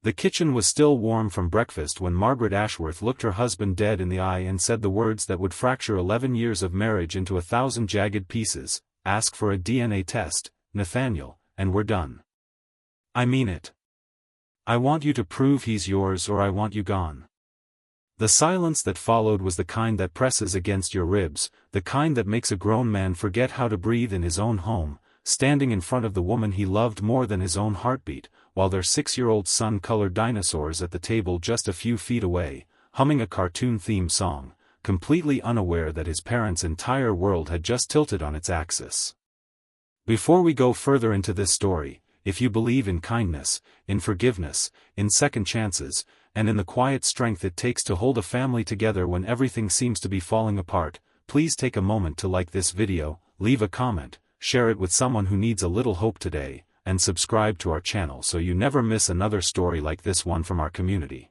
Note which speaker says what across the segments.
Speaker 1: The kitchen was still warm from breakfast when Margaret Ashworth looked her husband dead in the eye and said the words that would fracture 11 years of marriage into 1,000 jagged pieces: "Ask for a DNA test, Nathaniel, and we're done. I mean it. I want you to prove he's yours or I want you gone." The silence that followed was the kind that presses against your ribs, the kind that makes a grown man forget how to breathe in his own home, standing in front of the woman he loved more than his own heartbeat, while their 6-year-old son colored dinosaurs at the table just a few feet away, humming a cartoon theme song, completely unaware that his parents' entire world had just tilted on its axis. Before we go further into this story, if you believe in kindness, in forgiveness, in second chances, and in the quiet strength it takes to hold a family together when everything seems to be falling apart, please take a moment to like this video, leave a comment, share it with someone who needs a little hope today, and subscribe to our channel so you never miss another story like this one from our community.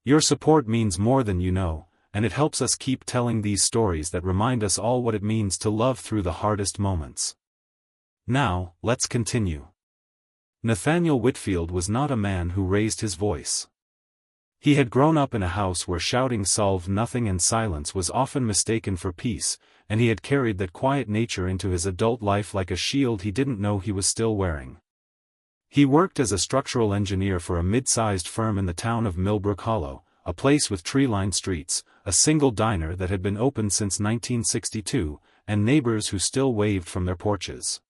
Speaker 1: Your support means more than you know, and it helps us keep telling these stories that remind us all what it means to love through the hardest moments. Now, let's continue. Nathaniel Whitfield was not a man who raised his voice. He had grown up in a house where shouting solved nothing and silence was often mistaken for peace, and he had carried that quiet nature into his adult life like a shield he didn't know he was still wearing. He worked as a structural engineer for a mid-sized firm in the town of Millbrook Hollow, a place with tree-lined streets, a single diner that had been open since 1962, and neighbors who still waved from their porches.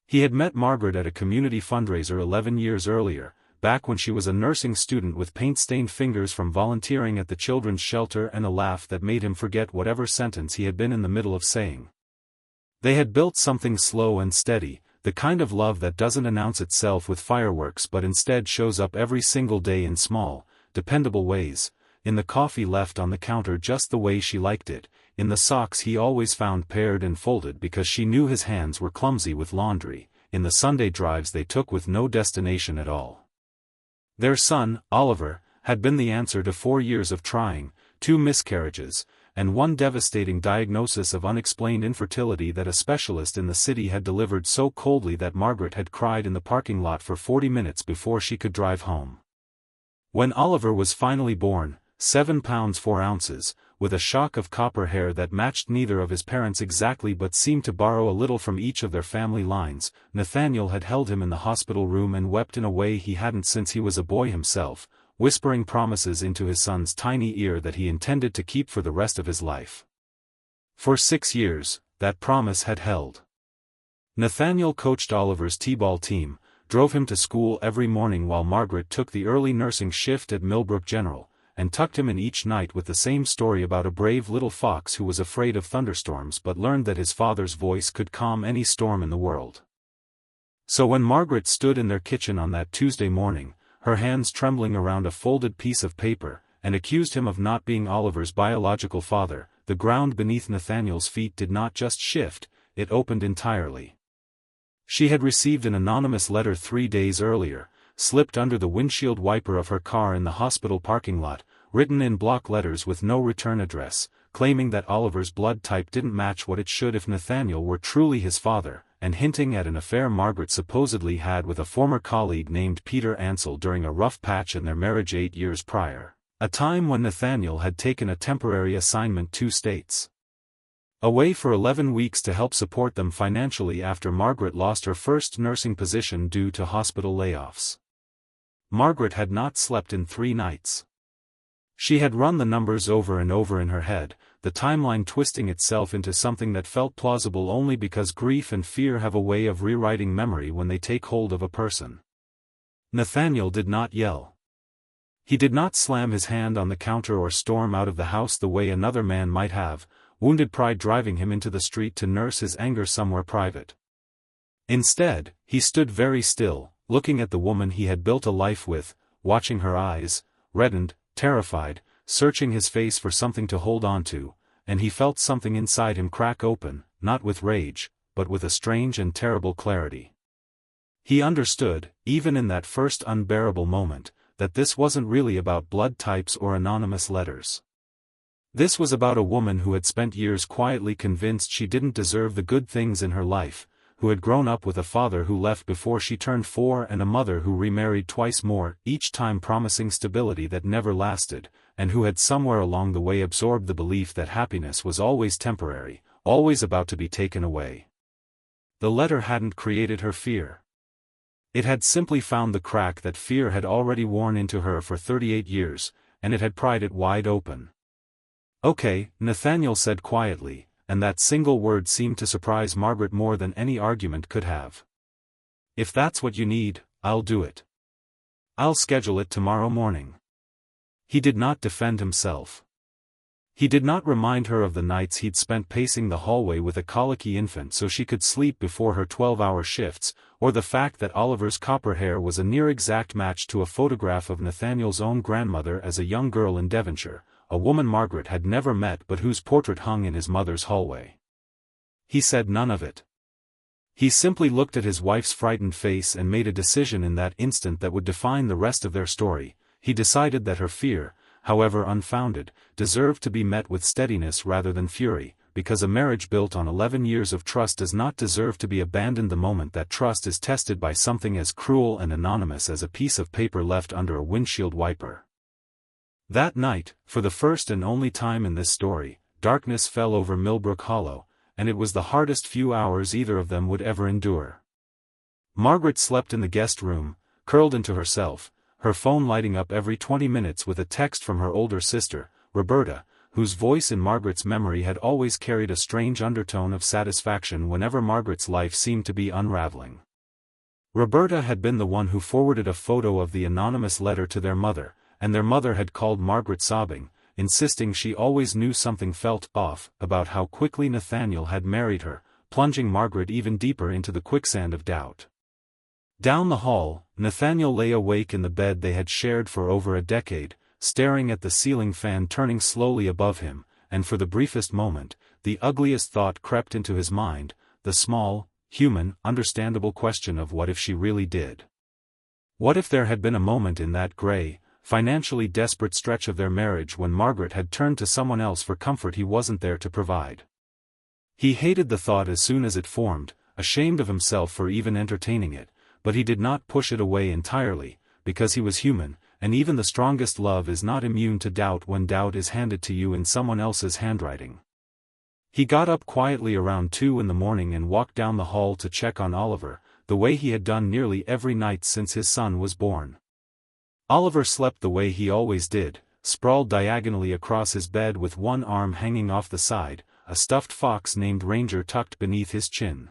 Speaker 1: He had met Margaret at a community fundraiser 11 years earlier, back when she was a nursing student with paint-stained fingers from volunteering at the children's shelter and a laugh that made him forget whatever sentence he had been in the middle of saying. They had built something slow and steady, the kind of love that doesn't announce itself with fireworks but instead shows up every single day in small, dependable ways, in the coffee left on the counter just the way she liked it, in the socks he always found paired and folded because she knew his hands were clumsy with laundry, in the Sunday drives they took with no destination at all. Their son, Oliver, had been the answer to 4 years of trying, 2 miscarriages, and one devastating diagnosis of unexplained infertility that a specialist in the city had delivered so coldly that Margaret had cried in the parking lot for 40 minutes before she could drive home. When Oliver was finally born, 7 pounds 4 ounces, with a shock of copper hair that matched neither of his parents exactly but seemed to borrow a little from each of their family lines, Nathaniel had held him in the hospital room and wept in a way he hadn't since he was a boy himself, whispering promises into his son's tiny ear that he intended to keep for the rest of his life. For 6 years, that promise had held. Nathaniel coached Oliver's t-ball team, drove him to school every morning while Margaret took the early nursing shift at Millbrook General, and tucked him in each night with the same story about a brave little fox who was afraid of thunderstorms but learned that his father's voice could calm any storm in the world. So when Margaret stood in their kitchen on that Tuesday morning, her hands trembling around a folded piece of paper, and accused him of not being Oliver's biological father, the ground beneath Nathaniel's feet did not just shift, it opened entirely. She had received an anonymous letter 3 days earlier, slipped under the windshield wiper of her car in the hospital parking lot, written in block letters with no return address, claiming that Oliver's blood type didn't match what it should if Nathaniel were truly his father, and hinting at an affair Margaret supposedly had with a former colleague named Peter Ansell during a rough patch in their marriage 8 years prior, a time when Nathaniel had taken a temporary assignment 2 states away for 11 weeks to help support them financially after Margaret lost her first nursing position due to hospital layoffs. Margaret had not slept in 3 nights. She had run the numbers over and over in her head, the timeline twisting itself into something that felt plausible only because grief and fear have a way of rewriting memory when they take hold of a person. Nathaniel did not yell. He did not slam his hand on the counter or storm out of the house the way another man might have, wounded pride driving him into the street to nurse his anger somewhere private. Instead, he stood very still, looking at the woman he had built a life with, watching her eyes, reddened, terrified, searching his face for something to hold on to, and he felt something inside him crack open, not with rage, but with a strange and terrible clarity. He understood, even in that first unbearable moment, that this wasn't really about blood types or anonymous letters. This was about a woman who had spent years quietly convinced she didn't deserve the good things in her life, who had grown up with a father who left before she turned 4 and a mother who remarried twice more, each time promising stability that never lasted, and who had somewhere along the way absorbed the belief that happiness was always temporary, always about to be taken away. The letter hadn't created her fear. It had simply found the crack that fear had already worn into her for 38 years, and it had pried it wide open. "Okay," Nathaniel said quietly, and that single word seemed to surprise Margaret more than any argument could have. "If that's what you need, I'll do it. I'll schedule it tomorrow morning." He did not defend himself. He did not remind her of the nights he'd spent pacing the hallway with a colicky infant so she could sleep before her 12-hour shifts, or the fact that Oliver's copper hair was a near-exact match to a photograph of Nathaniel's own grandmother as a young girl in Devonshire, a woman Margaret had never met but whose portrait hung in his mother's hallway. He said none of it. He simply looked at his wife's frightened face and made a decision in that instant that would define the rest of their story. He decided that her fear, however unfounded, deserved to be met with steadiness rather than fury, because a marriage built on 11 years of trust does not deserve to be abandoned the moment that trust is tested by something as cruel and anonymous as a piece of paper left under a windshield wiper. That night, for the first and only time in this story, darkness fell over Millbrook Hollow, and it was the hardest few hours either of them would ever endure. Margaret slept in the guest room, curled into herself, her phone lighting up every 20 minutes with a text from her older sister, Roberta, whose voice in Margaret's memory had always carried a strange undertone of satisfaction whenever Margaret's life seemed to be unraveling. Roberta had been the one who forwarded a photo of the anonymous letter to their mother, and their mother had called Margaret sobbing, insisting she always knew something felt off about how quickly Nathaniel had married her, plunging Margaret even deeper into the quicksand of doubt. Down the hall, Nathaniel lay awake in the bed they had shared for over a decade, staring at the ceiling fan turning slowly above him, and for the briefest moment, the ugliest thought crept into his mind, the small, human, understandable question of what if she really did. What if there had been a moment in that gray, financially desperate stretch of their marriage when Margaret had turned to someone else for comfort he wasn't there to provide? He hated the thought as soon as it formed, ashamed of himself for even entertaining it, but he did not push it away entirely, because he was human, and even the strongest love is not immune to doubt when doubt is handed to you in someone else's handwriting. He got up quietly around 2 in the morning and walked down the hall to check on Oliver, the way he had done nearly every night since his son was born. Oliver slept the way he always did, sprawled diagonally across his bed with one arm hanging off the side, a stuffed fox named Ranger tucked beneath his chin.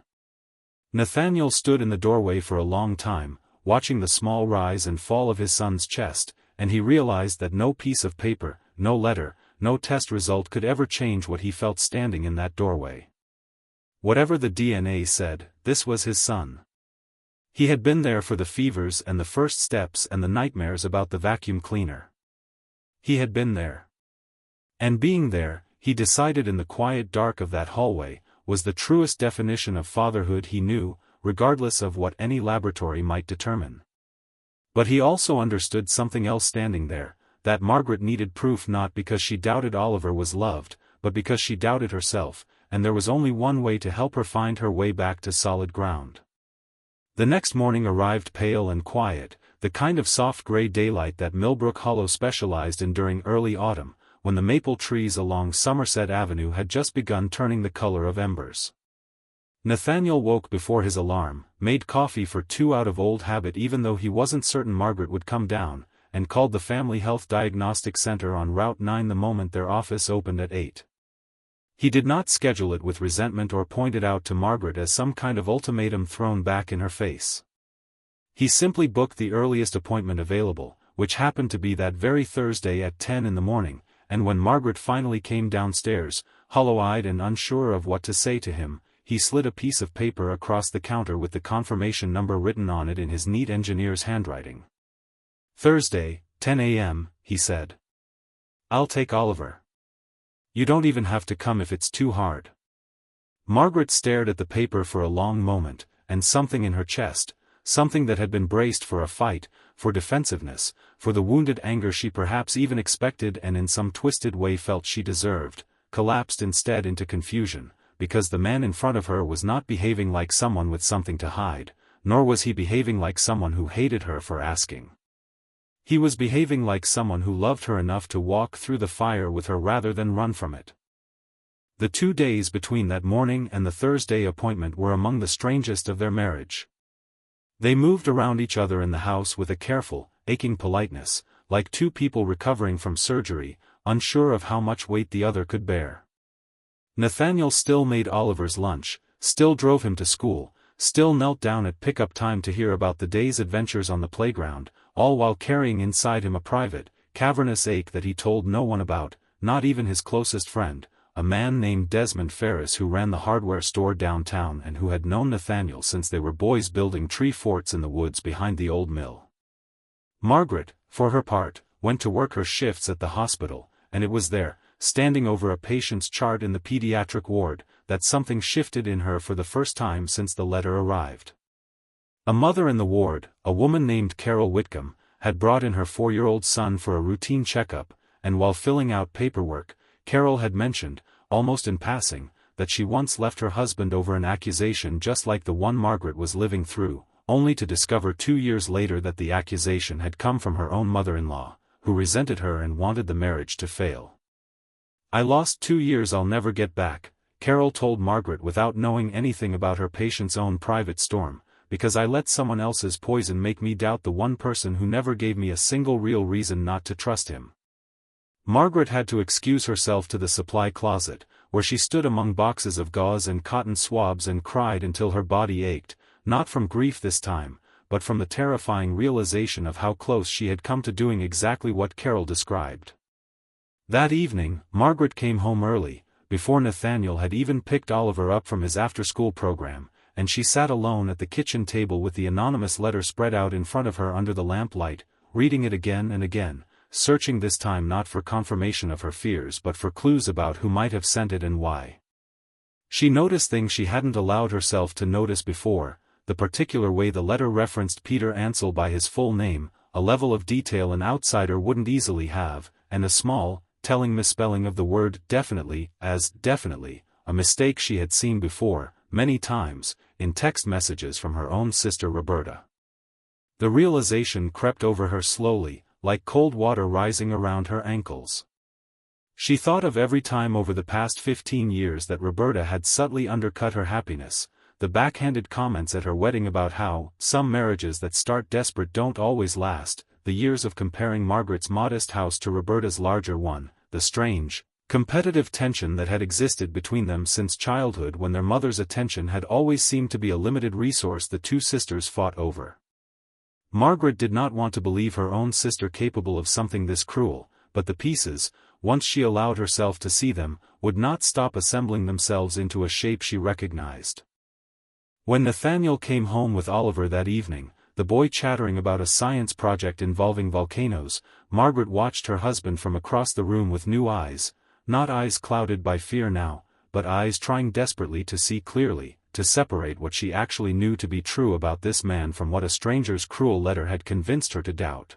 Speaker 1: Nathaniel stood in the doorway for a long time, watching the small rise and fall of his son's chest, and he realized that no piece of paper, no letter, no test result could ever change what he felt standing in that doorway. Whatever the DNA said, this was his son. He had been there for the fevers and the first steps and the nightmares about the vacuum cleaner. He had been there. And being there, he decided in the quiet dark of that hallway, was the truest definition of fatherhood he knew, regardless of what any laboratory might determine. But he also understood something else standing there, that Margaret needed proof not because she doubted Oliver was loved, but because she doubted herself, and there was only one way to help her find her way back to solid ground. The next morning arrived pale and quiet, the kind of soft gray daylight that Millbrook Hollow specialized in during early autumn, when the maple trees along Somerset Avenue had just begun turning the color of embers. Nathaniel woke before his alarm, made coffee for 2 out of old habit even though he wasn't certain Margaret would come down, and called the Family Health Diagnostic Center on Route 9 the moment their office opened at 8. He did not schedule it with resentment or point it out to Margaret as some kind of ultimatum thrown back in her face. He simply booked the earliest appointment available, which happened to be that very Thursday at 10 in the morning, and when Margaret finally came downstairs, hollow-eyed and unsure of what to say to him, he slid a piece of paper across the counter with the confirmation number written on it in his neat engineer's handwriting. "Thursday, 10 a.m., he said. "I'll take Oliver. You don't even have to come if it's too hard." Margaret stared at the paper for a long moment, and something in her chest, something that had been braced for a fight, for defensiveness, for the wounded anger she perhaps even expected and in some twisted way felt she deserved, collapsed instead into confusion, because the man in front of her was not behaving like someone with something to hide, nor was he behaving like someone who hated her for asking. He was behaving like someone who loved her enough to walk through the fire with her rather than run from it. The 2 days between that morning and the Thursday appointment were among the strangest of their marriage. They moved around each other in the house with a careful, aching politeness, like two people recovering from surgery, unsure of how much weight the other could bear. Nathaniel still made Oliver's lunch, still drove him to school, still knelt down at pick-up time to hear about the day's adventures on the playground, all while carrying inside him a private, cavernous ache that he told no one about, not even his closest friend, a man named Desmond Ferris who ran the hardware store downtown and who had known Nathaniel since they were boys building tree forts in the woods behind the old mill. Margaret, for her part, went to work her shifts at the hospital, and it was there, standing over a patient's chart in the pediatric ward, that something shifted in her for the first time since the letter arrived. A mother in the ward, a woman named Carol Whitcomb, had brought in her 4-year-old son for a routine checkup, and while filling out paperwork, Carol had mentioned, almost in passing, that she once left her husband over an accusation just like the one Margaret was living through, only to discover 2 years later that the accusation had come from her own mother-in-law, who resented her and wanted the marriage to fail. "I lost 2 years I'll never get back," Carol told Margaret without knowing anything about her patient's own private storm, "because I let someone else's poison make me doubt the one person who never gave me a single real reason not to trust him." Margaret had to excuse herself to the supply closet, where she stood among boxes of gauze and cotton swabs and cried until her body ached, not from grief this time, but from the terrifying realization of how close she had come to doing exactly what Carol described. That evening, Margaret came home early, before Nathaniel had even picked Oliver up from his after-school program, and she sat alone at the kitchen table with the anonymous letter spread out in front of her under the lamplight, reading it again and again, searching this time not for confirmation of her fears but for clues about who might have sent it and why. She noticed things she hadn't allowed herself to notice before, the particular way the letter referenced Peter Ansell by his full name, a level of detail an outsider wouldn't easily have, and a small, telling misspelling of the word definitely as definitely, a mistake she had seen before, many times, in text messages from her own sister Roberta. The realization crept over her slowly, like cold water rising around her ankles. She thought of every time over the past 15 years that Roberta had subtly undercut her happiness, the backhanded comments at her wedding about how some marriages that start desperate don't always last, the years of comparing Margaret's modest house to Roberta's larger one, the strange, competitive tension that had existed between them since childhood when their mother's attention had always seemed to be a limited resource the two sisters fought over. Margaret did not want to believe her own sister capable of something this cruel, but the pieces, once she allowed herself to see them, would not stop assembling themselves into a shape she recognized. When Nathaniel came home with Oliver that evening, the boy chattering about a science project involving volcanoes, Margaret watched her husband from across the room with new eyes, not eyes clouded by fear now, but eyes trying desperately to see clearly, to separate what she actually knew to be true about this man from what a stranger's cruel letter had convinced her to doubt.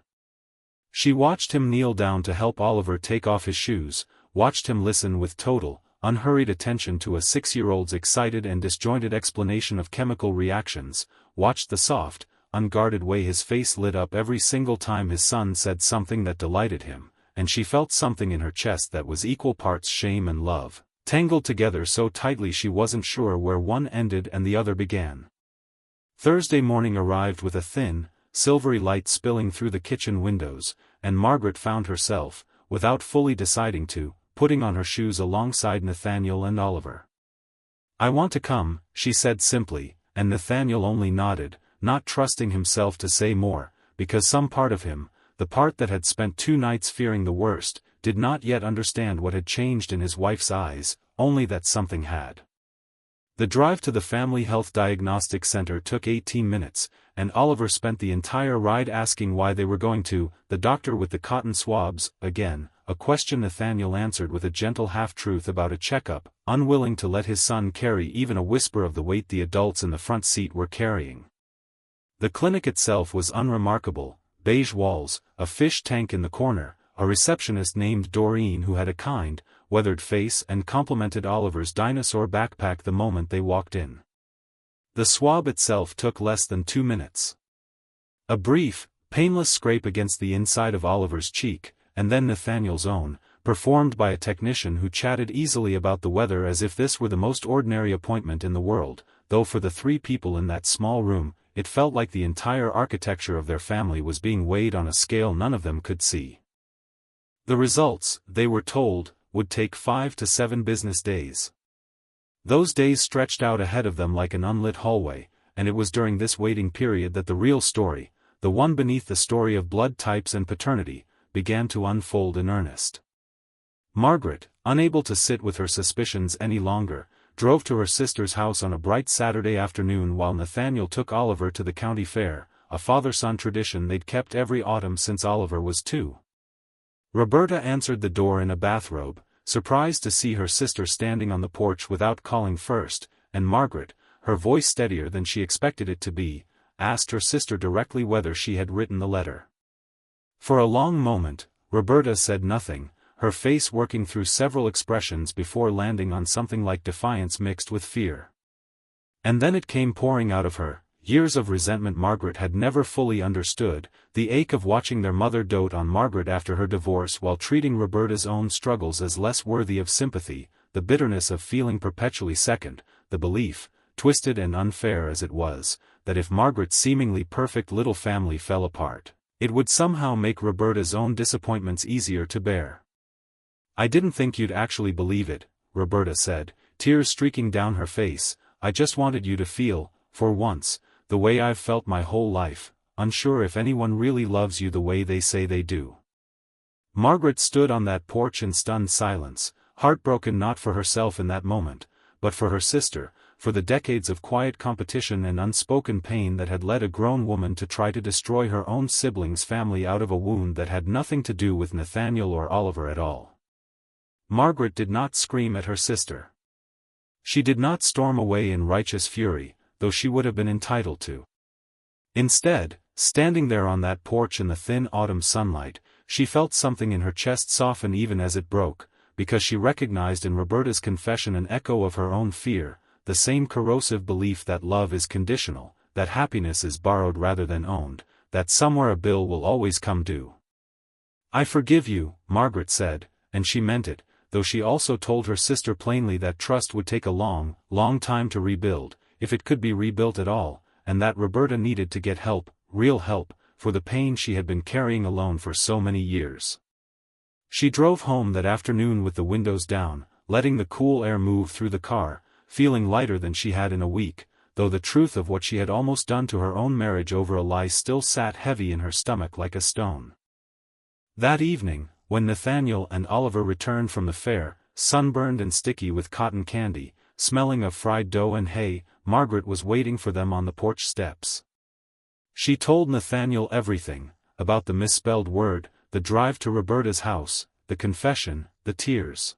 Speaker 1: She watched him kneel down to help Oliver take off his shoes, watched him listen with total, unhurried attention to a 6-year-old's excited and disjointed explanation of chemical reactions, watched the soft, unguarded way his face lit up every single time his son said something that delighted him, and she felt something in her chest that was equal parts shame and love, tangled together so tightly she wasn't sure where one ended and the other began. Thursday morning arrived with a thin, silvery light spilling through the kitchen windows, and Margaret found herself, without fully deciding to, putting on her shoes alongside Nathaniel and Oliver. "I want to come," she said simply, and Nathaniel only nodded, not trusting himself to say more, because some part of him, the part that had spent 2 nights fearing the worst, did not yet understand what had changed in his wife's eyes, only that something had. The drive to the Family Health Diagnostic Center took 18 minutes, and Oliver spent the entire ride asking why they were going to the doctor with the cotton swabs, again, a question Nathaniel answered with a gentle half-truth about a checkup, unwilling to let his son carry even a whisper of the weight the adults in the front seat were carrying. The clinic itself was unremarkable, beige walls, a fish tank in the corner, a receptionist named Doreen who had a kind, weathered face and complimented Oliver's dinosaur backpack the moment they walked in. The swab itself took less than 2 minutes. A brief, painless scrape against the inside of Oliver's cheek, and then Nathaniel's own, performed by a technician who chatted easily about the weather as if this were the most ordinary appointment in the world, though for the 3 people in that small room, it felt like the entire architecture of their family was being weighed on a scale none of them could see. The results, they were told, would take 5 to 7 business days. Those days stretched out ahead of them like an unlit hallway, and it was during this waiting period that the real story, the one beneath the story of blood types and paternity, began to unfold in earnest. Margaret, unable to sit with her suspicions any longer, drove to her sister's house on a bright Saturday afternoon while Nathaniel took Oliver to the county fair, a father-son tradition they'd kept every autumn since Oliver was 2. Roberta answered the door in a bathrobe, surprised to see her sister standing on the porch without calling first, and Margaret, her voice steadier than she expected it to be, asked her sister directly whether she had written the letter. For a long moment, Roberta said nothing, her face working through several expressions before landing on something like defiance mixed with fear. And then it came pouring out of her, years of resentment Margaret had never fully understood, the ache of watching their mother dote on Margaret after her divorce while treating Roberta's own struggles as less worthy of sympathy, the bitterness of feeling perpetually second, the belief, twisted and unfair as it was, that if Margaret's seemingly perfect little family fell apart, it would somehow make Roberta's own disappointments easier to bear. "I didn't think you'd actually believe it," Roberta said, tears streaking down her face. "I just wanted you to feel, for once, the way I've felt my whole life, unsure if anyone really loves you the way they say they do." Margaret stood on that porch in stunned silence, heartbroken not for herself in that moment, but for her sister, for the decades of quiet competition and unspoken pain that had led a grown woman to try to destroy her own sibling's family out of a wound that had nothing to do with Nathaniel or Oliver at all. Margaret did not scream at her sister. She did not storm away in righteous fury, though she would have been entitled to. Instead, standing there on that porch in the thin autumn sunlight, she felt something in her chest soften even as it broke, because she recognized in Roberta's confession an echo of her own fear, the same corrosive belief that love is conditional, that happiness is borrowed rather than owned, that somewhere a bill will always come due. "I forgive you," Margaret said, and she meant it, though she also told her sister plainly that trust would take a long, long time to rebuild, if it could be rebuilt at all, and that Roberta needed to get help, real help, for the pain she had been carrying alone for so many years. She drove home that afternoon with the windows down, letting the cool air move through the car, feeling lighter than she had in a week, though the truth of what she had almost done to her own marriage over a lie still sat heavy in her stomach like a stone. That evening, when Nathaniel and Oliver returned from the fair, sunburned and sticky with cotton candy, smelling of fried dough and hay, Margaret was waiting for them on the porch steps. She told Nathaniel everything, about the misspelled word, the drive to Roberta's house, the confession, the tears.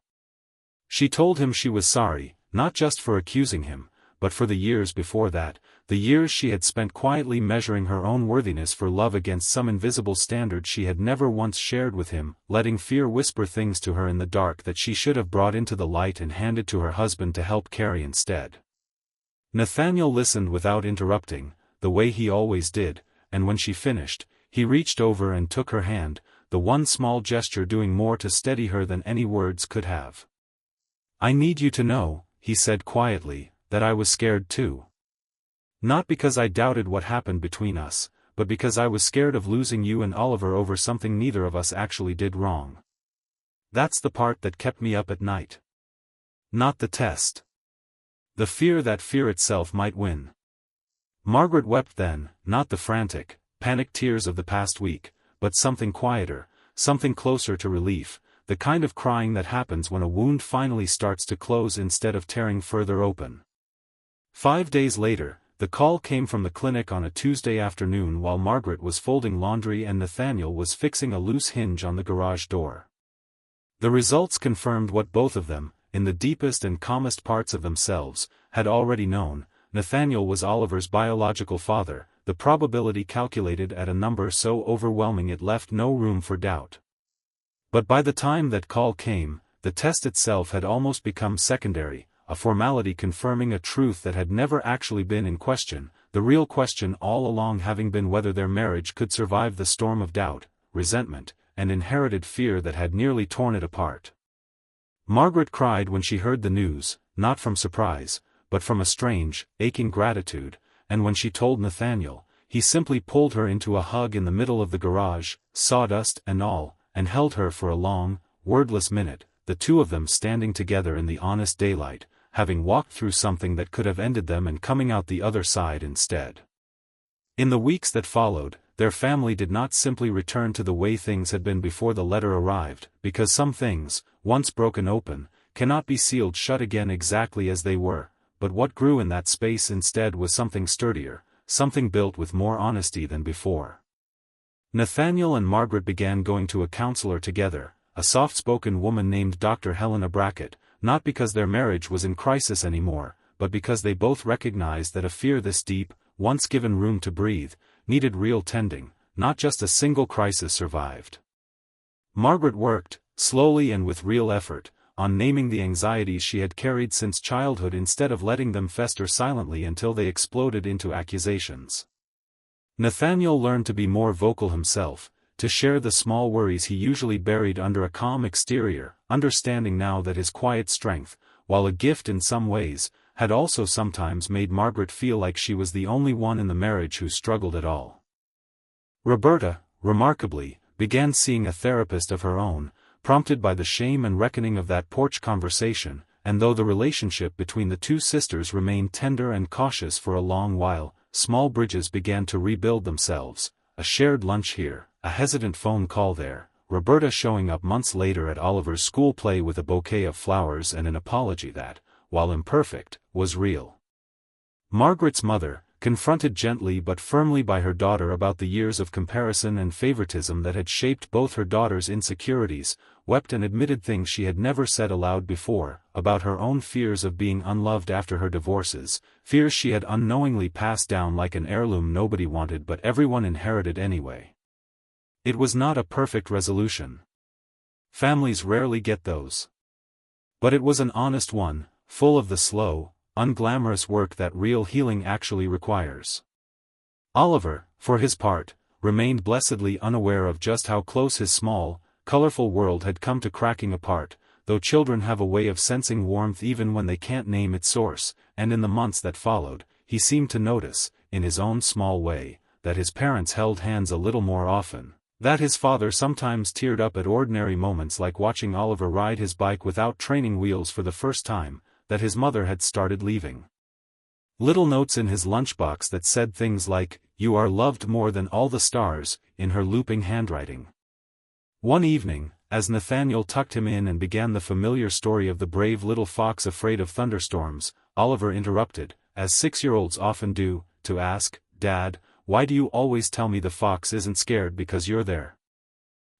Speaker 1: She told him she was sorry, not just for accusing him, but for the years before that, the years she had spent quietly measuring her own worthiness for love against some invisible standard she had never once shared with him, letting fear whisper things to her in the dark that she should have brought into the light and handed to her husband to help carry instead. Nathaniel listened without interrupting, the way he always did, and when she finished, he reached over and took her hand, the one small gesture doing more to steady her than any words could have. "I need you to know," he said quietly, "that I was scared too. Not because I doubted what happened between us, but because I was scared of losing you and Oliver over something neither of us actually did wrong. That's the part that kept me up at night. Not the test. The fear that fear itself might win." Margaret wept then, not the frantic, panicked tears of the past week, but something quieter, something closer to relief, the kind of crying that happens when a wound finally starts to close instead of tearing further open. 5 days later, the call came from the clinic on a Tuesday afternoon while Margaret was folding laundry and Nathaniel was fixing a loose hinge on the garage door. The results confirmed what both of them, in the deepest and calmest parts of themselves, had already known. Nathaniel was Oliver's biological father, the probability calculated at a number so overwhelming it left no room for doubt. But by the time that call came, the test itself had almost become secondary, a formality confirming a truth that had never actually been in question, the real question all along having been whether their marriage could survive the storm of doubt, resentment, and inherited fear that had nearly torn it apart. Margaret cried when she heard the news, not from surprise, but from a strange, aching gratitude, and when she told Nathaniel, he simply pulled her into a hug in the middle of the garage, sawdust and all, and held her for a long, wordless minute, the two of them standing together in the honest daylight, having walked through something that could have ended them and coming out the other side instead. In the weeks that followed, their family did not simply return to the way things had been before the letter arrived, because some things, once broken open, cannot be sealed shut again exactly as they were, but what grew in that space instead was something sturdier, something built with more honesty than before. Nathaniel and Margaret began going to a counselor together, a soft-spoken woman named Dr. Helena Brackett, not because their marriage was in crisis anymore, but because they both recognized that a fear this deep, once given room to breathe, needed real tending, not just a single crisis survived. Margaret worked, slowly and with real effort, on naming the anxieties she had carried since childhood instead of letting them fester silently until they exploded into accusations. Nathaniel learned to be more vocal himself, to share the small worries he usually buried under a calm exterior, understanding now that his quiet strength, while a gift in some ways, had also sometimes made Margaret feel like she was the only one in the marriage who struggled at all. Roberta, remarkably, began seeing a therapist of her own, prompted by the shame and reckoning of that porch conversation, and though the relationship between the two sisters remained tender and cautious for a long while, small bridges began to rebuild themselves, a shared lunch here, a hesitant phone call there, Roberta showing up months later at Oliver's school play with a bouquet of flowers and an apology that, while imperfect, was real. Margaret's mother, confronted gently but firmly by her daughter about the years of comparison and favoritism that had shaped both her daughter's insecurities, wept and admitted things she had never said aloud before, about her own fears of being unloved after her divorces, fears she had unknowingly passed down like an heirloom nobody wanted but everyone inherited anyway. It was not a perfect resolution. Families rarely get those. But it was an honest one, full of the slow, unglamorous work that real healing actually requires. Oliver, for his part, remained blessedly unaware of just how close his small, colorful world had come to cracking apart, though children have a way of sensing warmth even when they can't name its source, and in the months that followed, he seemed to notice, in his own small way, that his parents held hands a little more often, that his father sometimes teared up at ordinary moments like watching Oliver ride his bike without training wheels for the first time, that his mother had started leaving little notes in his lunchbox that said things like, "You are loved more than all the stars," in her looping handwriting. One evening, as Nathaniel tucked him in and began the familiar story of the brave little fox afraid of thunderstorms, Oliver interrupted, as 6-year-olds often do, to ask, "Dad, why do you always tell me the fox isn't scared because you're there?"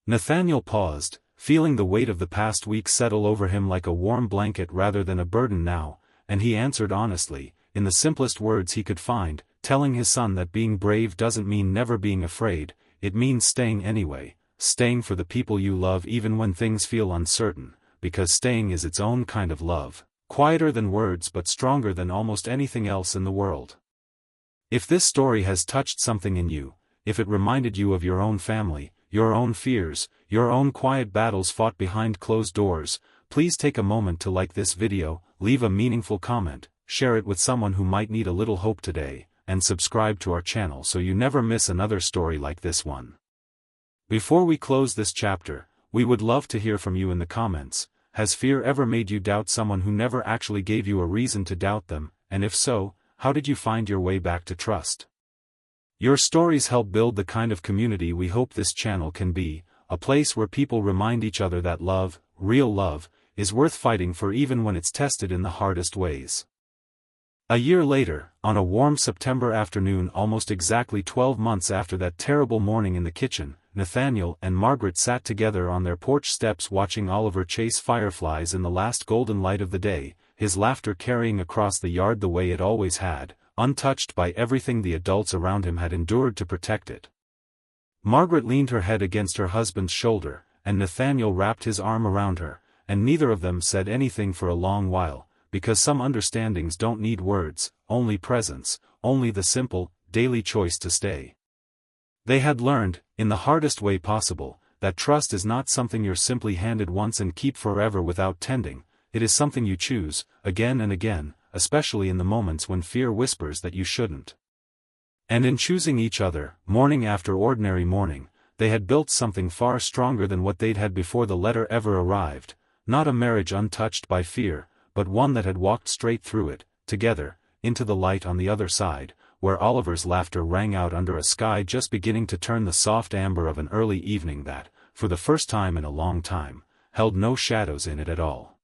Speaker 1: Nathaniel paused, feeling the weight of the past week settle over him like a warm blanket rather than a burden now, and he answered honestly, in the simplest words he could find, telling his son that being brave doesn't mean never being afraid, it means staying anyway, staying for the people you love even when things feel uncertain, because staying is its own kind of love, quieter than words but stronger than almost anything else in the world. If this story has touched something in you, if it reminded you of your own family, your own fears, your own quiet battles fought behind closed doors, please take a moment to like this video, leave a meaningful comment, share it with someone who might need a little hope today, and subscribe to our channel so you never miss another story like this one. Before we close this chapter, we would love to hear from you in the comments. Has fear ever made you doubt someone who never actually gave you a reason to doubt them, and if so, how did you find your way back to trust? Your stories help build the kind of community we hope this channel can be, a place where people remind each other that love, real love, is worth fighting for even when it's tested in the hardest ways. A year later, on a warm September afternoon almost exactly 12 months after that terrible morning in the kitchen, Nathaniel and Margaret sat together on their porch steps watching Oliver chase fireflies in the last golden light of the day, his laughter carrying across the yard the way it always had, untouched by everything the adults around him had endured to protect it. Margaret leaned her head against her husband's shoulder, and Nathaniel wrapped his arm around her, and neither of them said anything for a long while, because some understandings don't need words, only presence, only the simple, daily choice to stay. They had learned, in the hardest way possible, that trust is not something you're simply handed once and keep forever without tending, it is something you choose, again and again, especially in the moments when fear whispers that you shouldn't. And in choosing each other, morning after ordinary morning, they had built something far stronger than what they'd had before the letter ever arrived, not a marriage untouched by fear, but one that had walked straight through it, together, into the light on the other side, where Oliver's laughter rang out under a sky just beginning to turn the soft amber of an early evening that, for the first time in a long time, held no shadows in it at all.